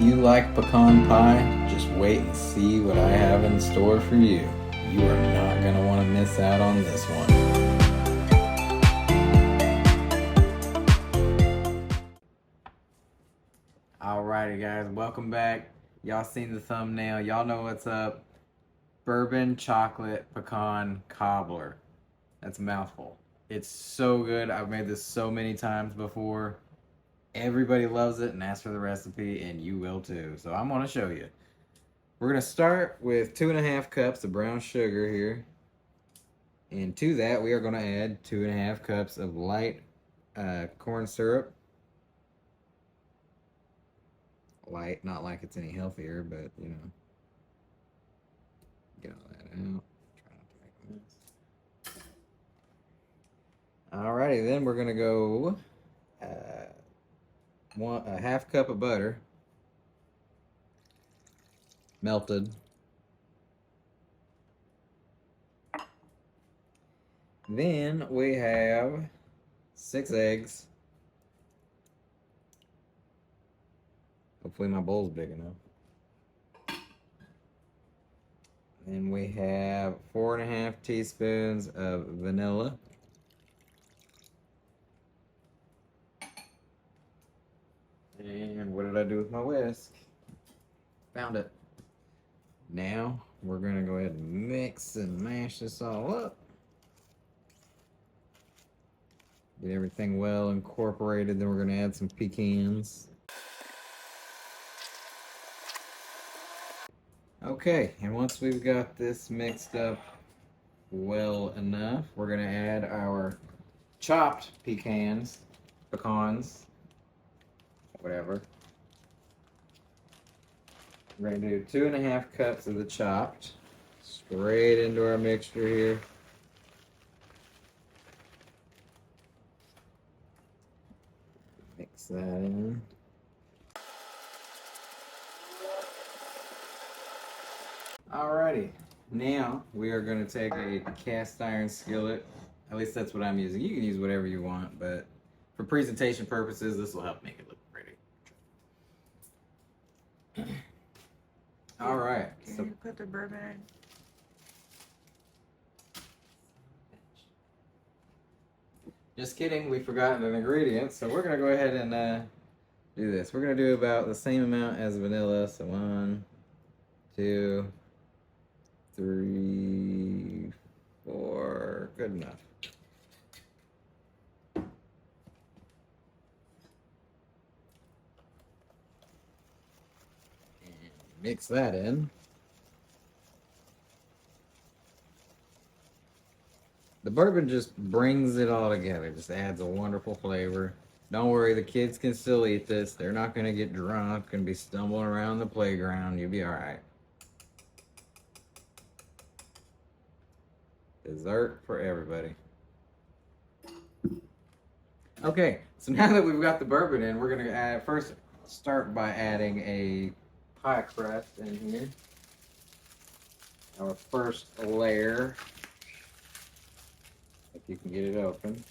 you like pecan pie, just wait and see what I have in store for you. You are not going to want to miss out on this one. Alrighty guys, welcome back. Y'all seen the thumbnail, y'all know what's up. Bourbon chocolate pecan cobbler. That's a mouthful. It's so good. I've made this so many times before. Everybody loves it and asks for the recipe, and you will too. So I'm gonna show you. We're gonna start with 2.5 cups of brown sugar here. And to that, we are gonna add 2.5 cups of light corn syrup. Light, not like it's any healthier, but you know. Get all that out. Try not to make a mess. Alrighty, then we're gonna go a half cup of butter, melted. Then we have 6 eggs. Hopefully my bowl's big enough. Then we have 4.5 teaspoons of vanilla. And what did I do with my whisk? Found it. Now we're gonna go ahead and mix and mash this all up. Get everything well incorporated. Then we're gonna add some pecans. Okay, and once we've got this mixed up well enough, we're gonna add our chopped pecans, whatever. We're gonna do 2.5 cups of the chopped straight into our mixture here. Mix that in. Alrighty, now we are going to take a cast iron skillet. At least that's what I'm using. You can use whatever you want, but for presentation purposes, this will help make it look pretty. Alright. So put the bourbon in. Just kidding, we forgot an ingredient, so we're going to go ahead and do this. We're going to do about the same amount as vanilla, so 1, 2, 3, 4, good enough. And mix that in. The bourbon just brings it all together, just adds a wonderful flavor. Don't worry, the kids can still eat this. They're not going to get drunk and be stumbling around the playground. You'll be all right. Dessert for everybody. Okay, so now that we've got the bourbon in, we're gonna first start by adding a pie crust in here. Our first layer, if you can get it open.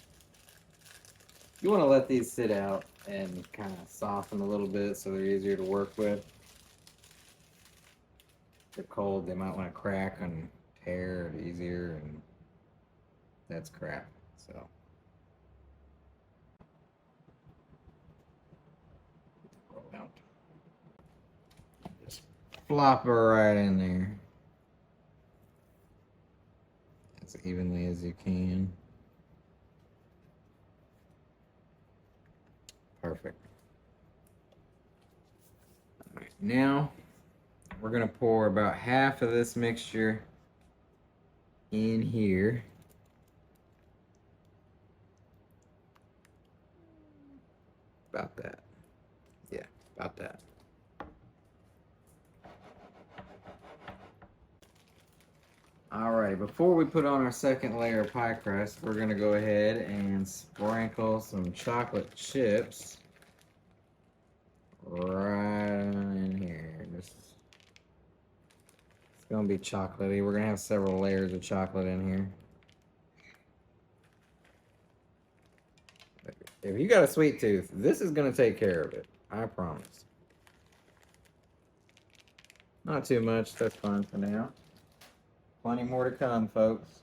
You want to let these sit out and kind of soften a little bit so they're easier to work with. If they're cold, they might want to crack and tear it easier, and that's crap. So just flop her right in there as evenly as you can. Perfect. All right, now we're gonna pour about half of this mixture in here. About that. Yeah, about that. Alright, before we put on our second layer of pie crust, we're gonna go ahead and sprinkle some chocolate chips right in here. It's gonna be chocolatey. We're gonna have several layers of chocolate in here. If you got a sweet tooth, this is gonna take care of it. I promise. Not too much, that's fine for now. Plenty more to come, folks.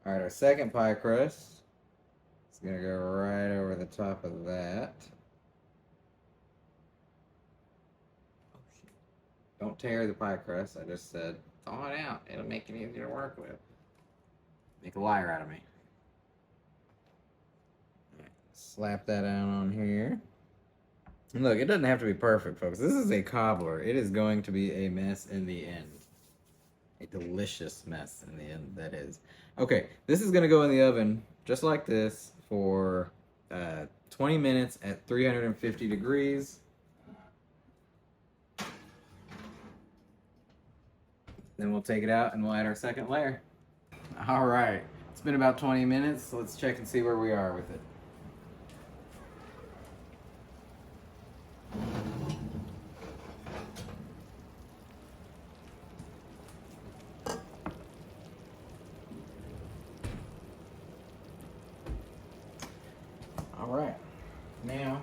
Alright, our second pie crust is going to go right over the top of that. Don't tear the pie crust, I just said thaw it out. It'll make it easier to work with. Make a liar out of me. Right, slap that out on here. And look, it doesn't have to be perfect, folks. This is a cobbler. It is going to be a mess in the end. A delicious mess in the end, that is. Okay, this is going to go in the oven just like this for 20 minutes at 350 degrees. Then we'll take it out and we'll add our second layer. All right, it's been about 20 minutes. So let's check and see where we are with it. All right, now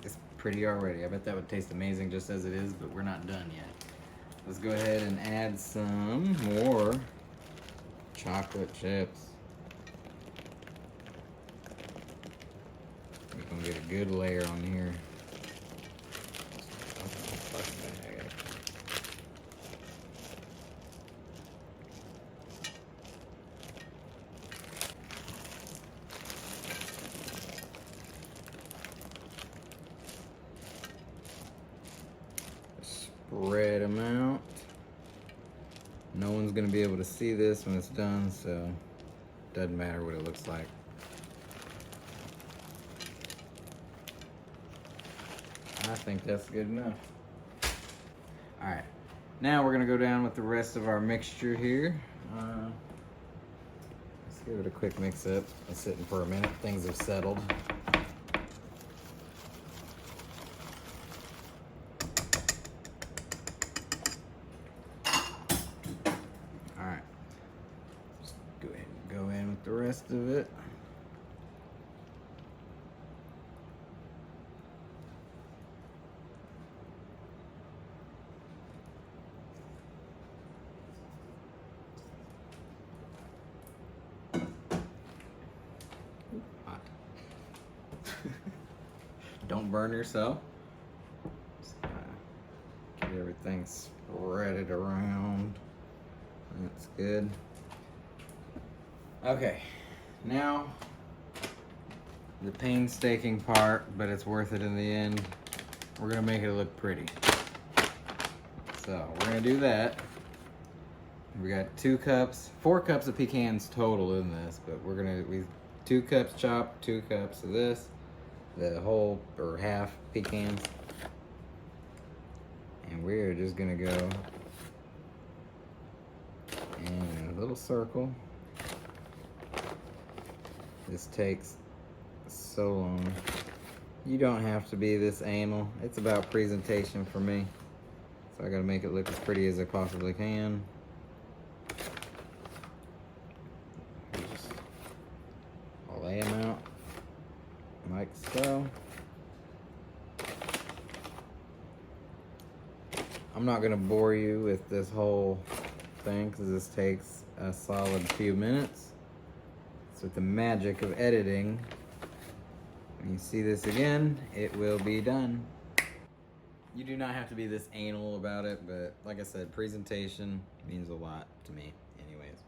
it's pretty already. I bet that would taste amazing just as it is, but we're not done yet. Let's go ahead and add some more chocolate chips. We're gonna get a good layer on here. Spread them out. No one's gonna be able to see this when it's done, so it doesn't matter what it looks like. I think that's good enough. All right, now we're gonna go down with the rest of our mixture here. Let's give it a quick mix up. It's sitting for a minute. Things have settled. Go in with the rest of it. Hot. Don't burn yourself. Just get everything spread it around. That's good. Okay, now the painstaking part, but it's worth it in the end. We're gonna make it look pretty. So we're gonna do that. We got 4 cups of pecans total in this, but we 2 cups chopped, 2 cups of this, the whole or half pecans, and we're just gonna go in a little circle. This takes so long. You don't have to be this anal. It's about presentation for me. So I gotta make it look as pretty as I possibly can. Just lay them out like so. I'm not gonna bore you with this whole thing because this takes a solid few minutes. So with the magic of editing, when you see this again, it will be done. You do not have to be this anal about it, but like I said, presentation means a lot to me anyways.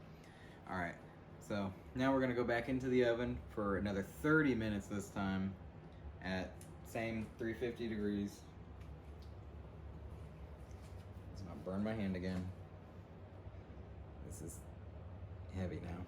All right, so now we're gonna go back into the oven for another 30 minutes this time at same 350 degrees. Let's not burn my hand again. This is heavy now.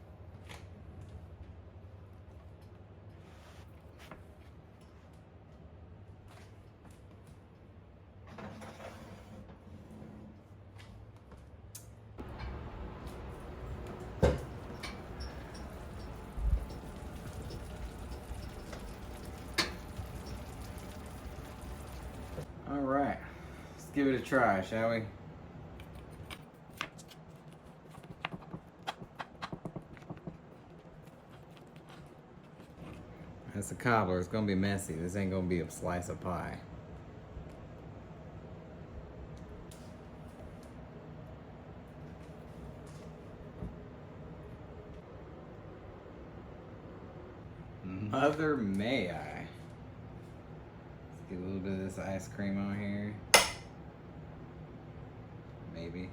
All right, let's give it a try, shall we? That's a cobbler. It's gonna be messy. This ain't gonna be a slice of pie. Mother may I. Let's get a little bit of this ice cream on here. Maybe.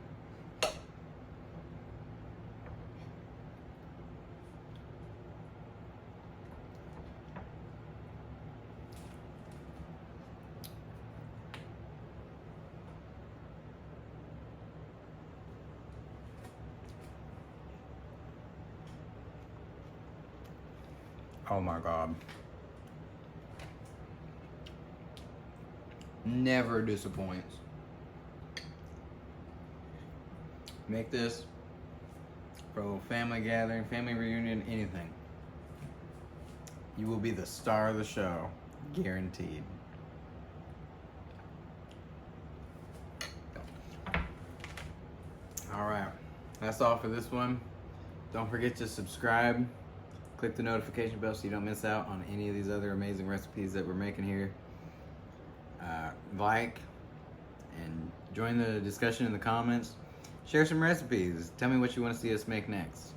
Oh my God. Never disappoints. Make this for a little family gathering, family reunion, anything. You will be the star of the show, guaranteed. All right, that's all for this one. Don't forget to subscribe. Click the notification bell so you don't miss out on any of these other amazing recipes that we're making here. Like and join the discussion in the comments. Share some recipes. Tell me what you want to see us make next.